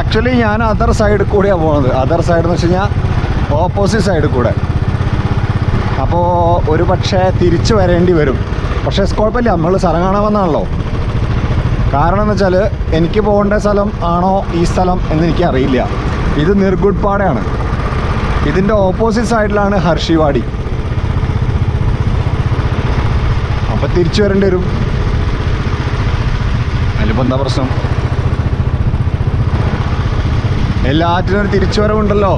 Actually ഞാൻ other സൈഡിൽ കൂടെയാണ് പോകുന്നത്. അതർ സൈഡ് എന്ന് വെച്ച് കഴിഞ്ഞാൽ ഓപ്പോസിറ്റ് സൈഡിൽ കൂടെ. അപ്പോൾ ഒരു പക്ഷേ തിരിച്ചു വരേണ്ടി വരും. പക്ഷേ കുഴപ്പമില്ല, നമ്മൾ സ്ഥലം കാണാൻ വന്നാണല്ലോ. കാരണം എന്ന് വെച്ചാൽ എനിക്ക് പോകേണ്ട സ്ഥലം ആണോ ഈ സ്ഥലം എന്നെനിക്ക് അറിയില്ല. ഇത് നിർഗുഡ്പാടയാണ്. ഇതിൻ്റെ ഓപ്പോസിറ്റ് സൈഡിലാണ് ഹർഷിവാടി. അപ്പോൾ തിരിച്ചു വരേണ്ടി വരും. അതിലിപ്പോൾ എന്താ പ്രശ്നം? എല്ലാറ്റിനും ഒരു തിരിച്ചു വരവുണ്ടല്ലോ.